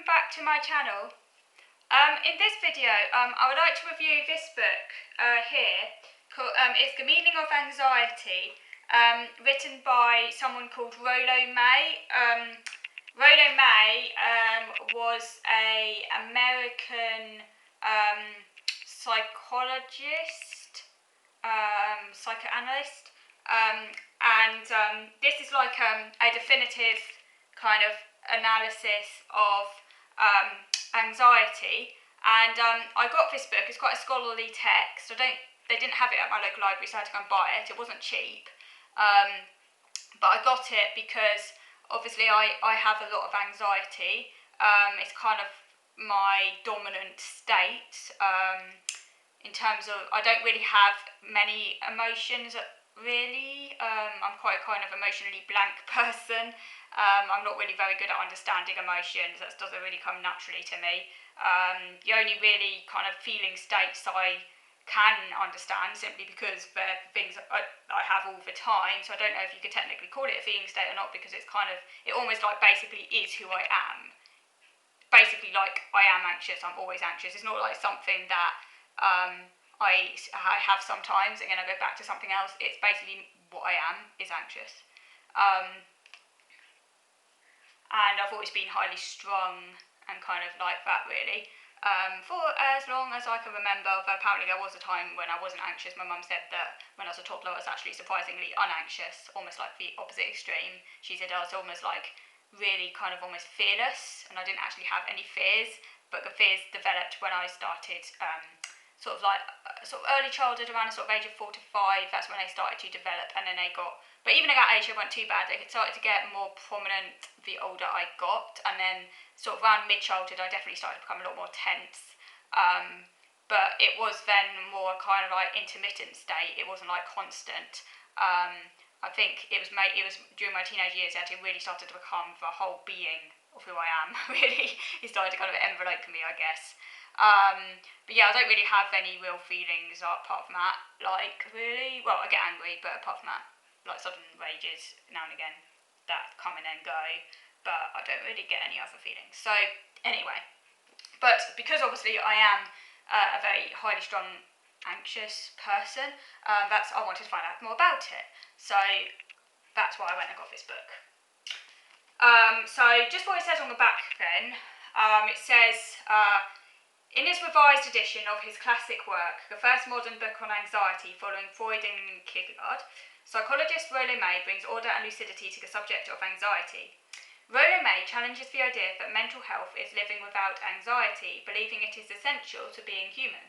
back to my channel. In this video, I would like to review this book here. It's The Meaning of Anxiety, written by someone called Rollo May. Rollo May was an American psychologist, psychoanalyst, and this is like a definitive kind of analysis of anxiety. And I got this book. It's quite a scholarly text. They didn't have it at my local library, so I had to go and buy it. It wasn't cheap, but I got it because obviously I have a lot of anxiety. It's kind of my dominant state in terms of I don't really have many emotions. Really, I'm quite a kind of emotionally blank person. I'm not really very good at understanding emotions. That doesn't really come naturally to me. The only really kind of feeling states I can understand simply because they're things I have all the time. So I don't know if you could technically call it a feeling state or not, because it's kind of, it almost like basically is who I am. Basically, like, I am anxious, I'm always anxious. It's not like something that I have sometimes, and then I go back to something else. It's basically what I am is anxious. And I've always been highly strung and kind of like that, really. For as long as I can remember, apparently there was a time when I wasn't anxious. My mum said that when I was a toddler, I was actually surprisingly unanxious, almost like the opposite extreme. She said I was almost like really kind of almost fearless, and I didn't actually have any fears, but the fears developed when I started sort of early childhood, around the sort of age of 4 to 5. That's when they started to develop, and then they got, but even at that age they weren't too bad. They started to get more prominent the older I got, and then sort of around mid-childhood I definitely started to become a lot more tense, but it was then more kind of like intermittent state. It wasn't like constant. I think it was during my teenage years that it really started to become the whole being of who I am. Really, it started to kind of envelope me, I guess. But yeah, I don't really have any real feelings apart from that. Like, really, well, I get angry, but apart from that, like sudden rages now and again that come and then go, but I don't really get any other feelings. So anyway, but because obviously I am a very highly strung, anxious person, I wanted to find out more about it. So that's why I went and got this book. So just what it says on the back then, it says, in his revised edition of his classic work, the first modern book on anxiety following Freud and Kierkegaard, psychologist Rollo May brings order and lucidity to the subject of anxiety. Rollo May challenges the idea that mental health is living without anxiety, believing it is essential to being human.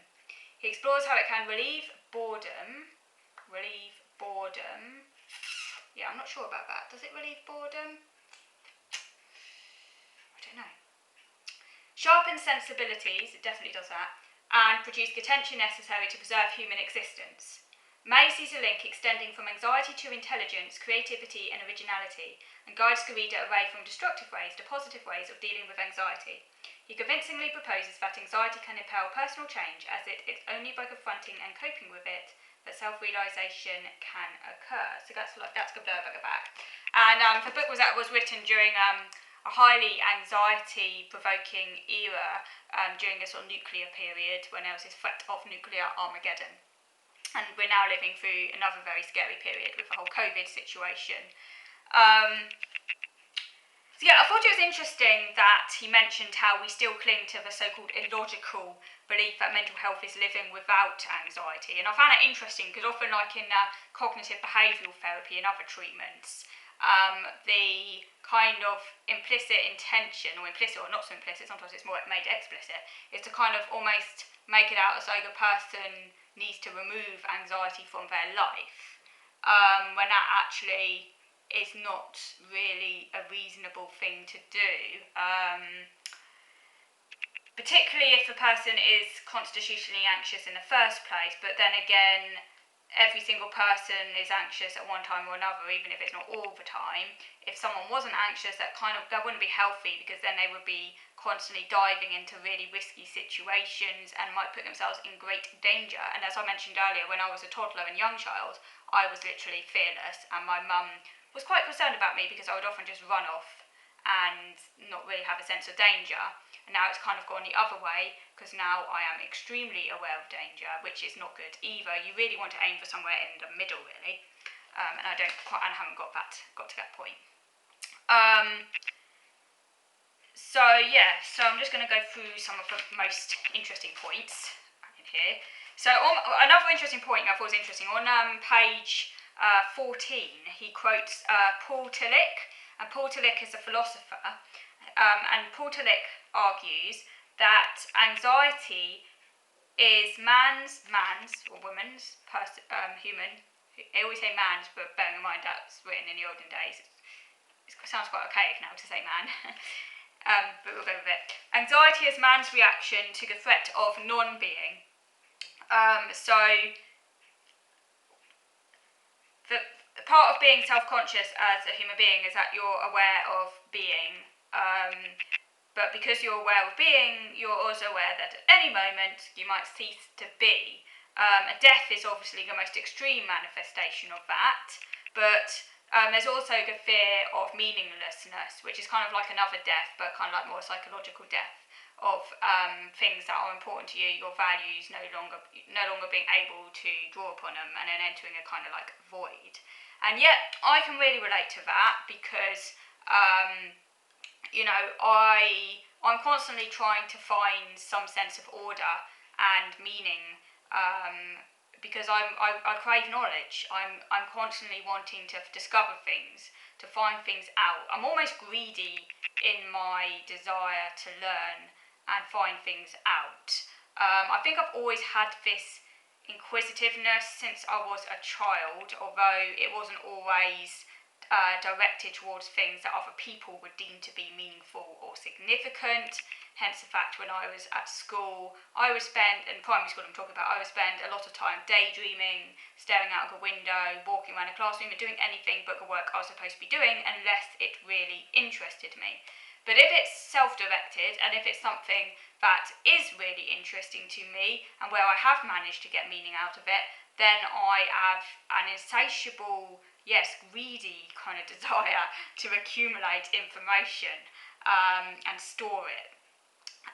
He explores how it can relieve boredom. Yeah, I'm not sure about that. Does it relieve boredom? I don't know. Sharpen sensibilities, it definitely does that, and produce the attention necessary to preserve human existence. May sees a link extending from anxiety to intelligence, creativity and originality, and guides the reader away from destructive ways to positive ways of dealing with anxiety. He convincingly proposes that anxiety can impel personal change, as it's only by confronting and coping with it that self-realisation can occur. So that's good at the back. And the book was written during a highly anxiety-provoking era, during a sort of nuclear period when there was this threat of nuclear Armageddon. And we're now living through another very scary period with the whole COVID situation. So yeah, I thought it was interesting that he mentioned how we still cling to the so-called illogical belief that mental health is living without anxiety. And I found that interesting because often, like in cognitive behavioural therapy and other treatments, the kind of implicit intention, or implicit or not so implicit, sometimes it's more made explicit, is to kind of almost make it out as though the person needs to remove anxiety from their life, when that actually is not really a reasonable thing to do, particularly if the person is constitutionally anxious in the first place. But then again, every single person is anxious at one time or another, even if it's not all the time. If someone wasn't anxious, that wouldn't be healthy, because then they would be constantly diving into really risky situations and might put themselves in great danger. And as I mentioned earlier, when I was a toddler and young child, I was literally fearless, and my mum was quite concerned about me because I would often just run off and not really have a sense of danger. And now it's kind of gone the other way, because now I am extremely aware of danger, which is not good either. You really want to aim for somewhere in the middle, really. And I haven't got to that point. So I'm just going to go through some of the most interesting points in here. So another interesting point I thought was interesting, on page 14, he quotes Paul Tillich, and Paul Tillich is a philosopher, and Paul Tillich argues that anxiety is man's or woman's human. I always say man's, but bearing in mind that's written in the olden days. It sounds quite archaic now to say man, but we'll go with it. Anxiety is man's reaction to the threat of non-being. So the part of being self-conscious as a human being is that you're aware of being, but because you're aware of being, you're also aware that at any moment you might cease to be. Death is obviously the most extreme manifestation of that, but there's also the fear of meaninglessness, which is kind of like another death, but kind of like more psychological death of things that are important to you, your values no longer being able to draw upon them, and then entering a kind of like void. And yet I can really relate to that, because I'm constantly trying to find some sense of order and meaning, because I crave knowledge. I'm constantly wanting to discover things, to find things out. I'm almost greedy in my desire to learn and find things out. I think I've always had this inquisitiveness since I was a child, although it wasn't always directed towards things that other people would deem to be meaningful or significant. Hence the fact when I was at school, in primary school I'm talking about, I would spend a lot of time daydreaming, staring out of the window, walking around the classroom and doing anything but the work I was supposed to be doing unless it really interested me. But if it's self-directed, and if it's something that is really interesting to me and where I have managed to get meaning out of it, then I have an insatiable, greedy kind of desire to accumulate information and store it.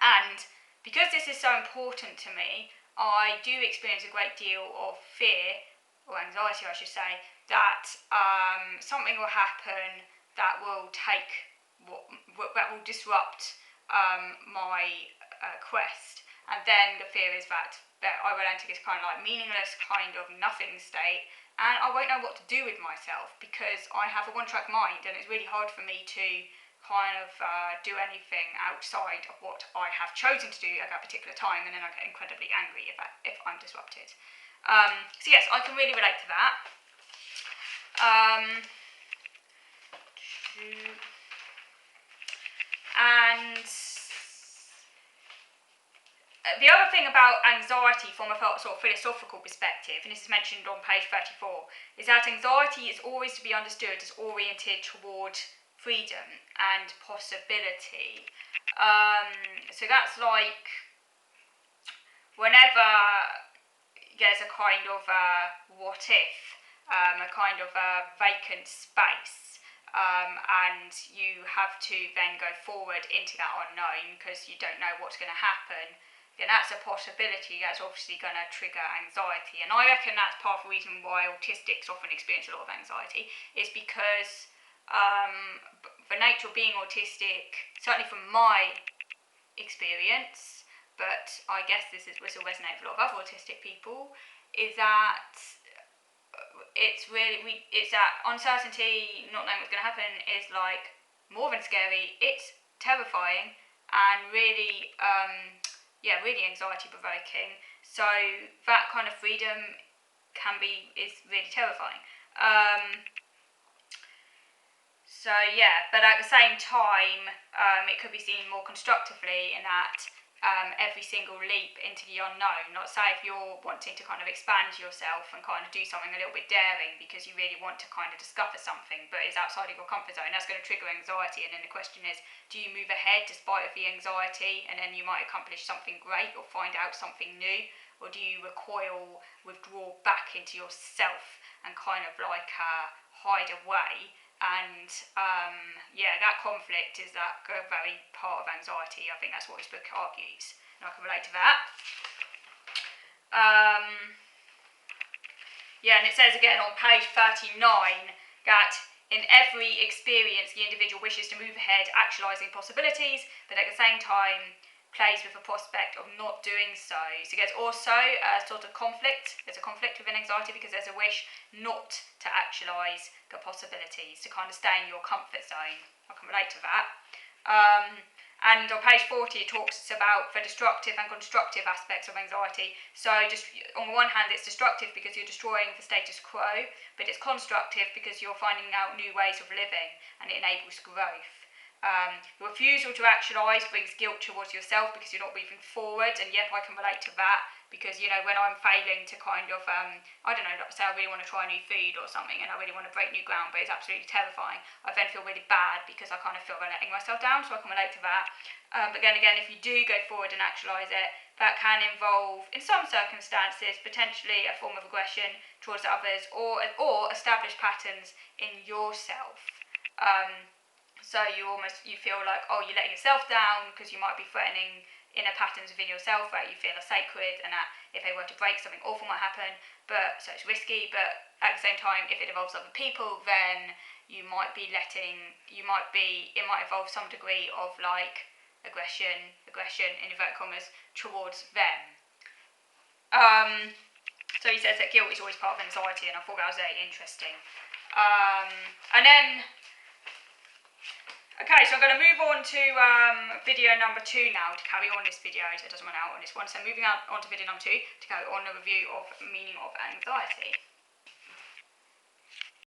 And because this is so important to me, I do experience a great deal of fear, or anxiety I should say, that something will happen that will disrupt my quest. And then the fear is that I will enter this kind of like meaningless kind of nothing state, and I won't know what to do with myself because I have a one-track mind, and it's really hard for me to kind of do anything outside of what I have chosen to do at that particular time, and then I get incredibly angry if I'm disrupted. So yes, I can really relate to that. And the other thing about anxiety from a sort of philosophical perspective, and this is mentioned on page 34, is that anxiety is always to be understood as oriented toward freedom and possibility. So that's like whenever there's a kind of what if, a kind of vacant space, and you have to then go forward into that unknown because you don't know what's going to happen, then that's a possibility that's obviously going to trigger anxiety. And I reckon that's part of the reason why autistics often experience a lot of anxiety, is because the nature of being autistic, certainly from my experience, but I guess this will resonate with a lot of other autistic people, is that it's that uncertainty, not knowing what's going to happen, is like more than scary. It's terrifying and really, really anxiety provoking. So that kind of freedom is really terrifying. But at the same time, it could be seen more constructively in that every single leap into the unknown. Not say if you're wanting to kind of expand yourself and kind of do something a little bit daring because you really want to kind of discover something, but it's outside of your comfort zone, that's going to trigger anxiety. And then the question is, do you move ahead despite of the anxiety, and then you might accomplish something great or find out something new, or do you recoil, withdraw back into yourself and kind of like hide away And yeah, that conflict is that very part of anxiety. I think that's what his book argues, and I can relate to that. Yeah, and it says again on page 39 that in every experience the individual wishes to move ahead, actualising possibilities, but at the same time plays with the prospect of not doing so. So there's also a sort of conflict. There's a conflict within anxiety because there's a wish not to actualise the possibilities, to kind of stay in your comfort zone. I can relate to that. And on page 40 it talks about the destructive and constructive aspects of anxiety. So just on the one hand it's destructive because you're destroying the status quo, but it's constructive because you're finding out new ways of living and it enables growth. The refusal to actualise brings guilt towards yourself because you're not moving forward, and yep, I can relate to that because, you know, when I'm failing to kind of, I don't know, say I really want to try new food or something and I really want to break new ground, but it's absolutely terrifying, I then feel really bad because I kind of feel I'm letting myself down, so I can relate to that. But then again, if you do go forward and actualise it, that can involve, in some circumstances, potentially a form of aggression towards others or establish patterns in yourself. So you feel like, oh, you're letting yourself down because you might be threatening inner patterns within yourself where you feel are sacred and that if they were to break, something awful might happen, so it's risky, but at the same time, if it involves other people, then it might involve some degree of like aggression in inverted commas towards them. So he says that guilt is always part of anxiety, and I thought that was very interesting. And then okay, so I'm going to move on to video number 2 now to carry on this video, so it doesn't run out on this one. So moving on to video number 2 to carry on the review of Meaning of Anxiety.